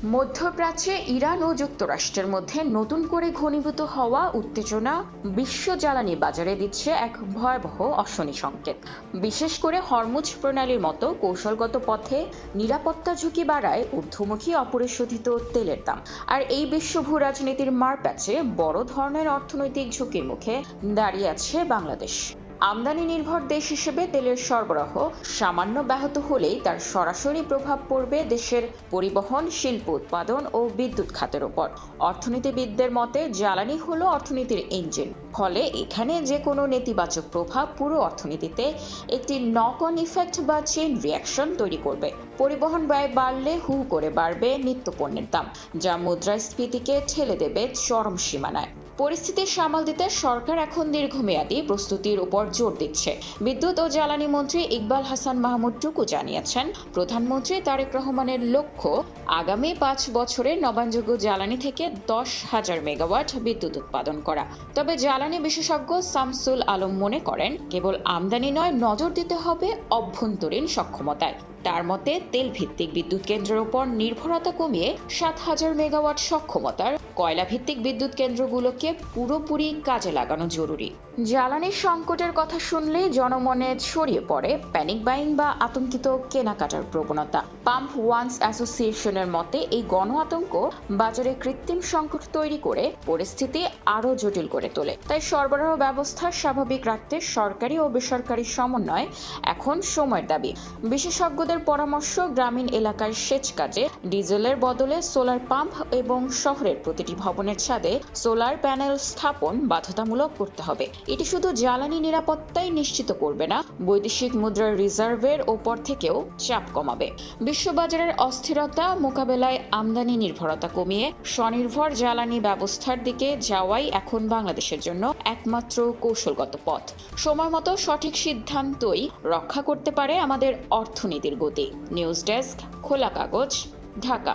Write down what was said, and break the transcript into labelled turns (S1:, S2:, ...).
S1: মধ্যপ্রাচ্যে ইরান ও যুক্তরাষ্ট্রের মধ্যে নতুন করে ঘনীভূত হওয়া উত্তেজনা বিশ্ব জ্বালানি বাজারে দিচ্ছে এক ভয়াবহ অশনি সংকেত। বিশেষ করে হরমুজ প্রণালীর মতো কৌশলগত পথে নিরাপত্তা ঝুঁকি বাড়ায় ঊর্ধ্বমুখী অপরিশোধিত তেলের দাম। আর এই বিশ্ব ভূ রাজনীতির মারপ্যাচে বড় ধরনের অর্থনৈতিক ঝুঁকির মুখে দাঁড়িয়ে আছে বাংলাদেশ। আমদানি নির্ভর দেশ হিসেবে তেলের সরবরাহ সামান্য ব্যাহত হলেই তার সরাসরি প্রভাব পড়বে দেশের পরিবহন, শিল্প উৎপাদন ও বিদ্যুৎ খাতের উপর। অর্থনীতিবিদদের মতে জ্বালানি হলো অর্থনীতির ইঞ্জিন, ফলে এখানে যে কোনো নেতিবাচক প্রভাব পুরো অর্থনীতিতে একটি নক অন ইফেক্ট বা চেইন রিয়াকশন তৈরি করবে। পরিবহন ব্যয় বাড়লে হু করে বাড়বে নিত্যপণ্যের দাম, যা মুদ্রাস্ফীতিকে ঠেলে দেবে চরম সীমানায়। পরিস্থিতি সামাল দিতে সরকার এখন দীর্ঘমেয়াদী প্রস্তুতির উপর জোর দিচ্ছে। বিদ্যুৎ ও জ্বালানি মন্ত্রী ইকবাল হাসান মাহমুদ টুকু জানিয়েছেন, প্রধানমন্ত্রী তারেক রহমানের লক্ষ্য আগামী 5 বছরে নবায়নযোগ্য জ্বালানি থেকে 10,000 মেগাওয়াট বিদ্যুৎ উৎপাদন করা। তবে জ্বালানি বিশেষজ্ঞ শামসুল আলম মনে করেন, কেবল আমদানি নয়, নজর দিতে হবে অভ্যন্তরীণ সক্ষমতায়। তার মতে তেল ভিত্তিক বিদ্যুৎ কেন্দ্রের উপর নির্ভরতা কমিয়ে 7,000 মেগাওয়াট সক্ষমতার কয়লা ভিত্তিক বিদ্যুৎ কেন্দ্রগুলোকে পুরোপুরি কাজে লাগানো জরুরি। জ্বালানির সংকটের কথা শুনলেই জনমনে ছড়িয়ে পড়ে প্যানিক বাইং বা আতঙ্কিত কেনাকাটার প্রবণতা। পাম্প ওয়ান্স অ্যাসোসিয়েশনের মতে এই গণ আতঙ্ক বাজারে কৃত্রিম সংকট তৈরি করে পরিস্থিতি আরও জটিল করে তোলে। তাই সরবরাহ ব্যবস্থা স্বাভাবিক রাখতে সরকারি ও বেসরকারি সমন্বয় এখন সময়ের দাবি। বিশেষজ্ঞদের পরামর্শ, গ্রামীণ এলাকার সেচ কাজে ডিজেলের বদলে সোলার পাম্প এবং শহরের প্রতিটি ভবনের ছাদে সোলার প্যানেল স্থাপন বাধ্যতামূলক করতে হবে। এটি শুধু জ্বালানি নিরাপত্তাই নিশ্চিত করবে না, বৈদেশিক মুদ্রার রিজার্ভের ওপর থেকেও চাপ কমাবে। বিশ্ববাজারের অস্থিরতা মোকাবেলায় আমদানি নির্ভরতা কমিয়ে স্বনির্ভর জ্বালানি ব্যবস্থার দিকে যাওয়াই এখন বাংলাদেশের জন্য একমাত্র কৌশলগত পথ। সময় মতো সঠিক সিদ্ধান্তই রক্ষা করতে পারে আমাদের অর্থনীতির গতি। নিউজ ডেস্ক, খোলা কাগজ, ঢাকা।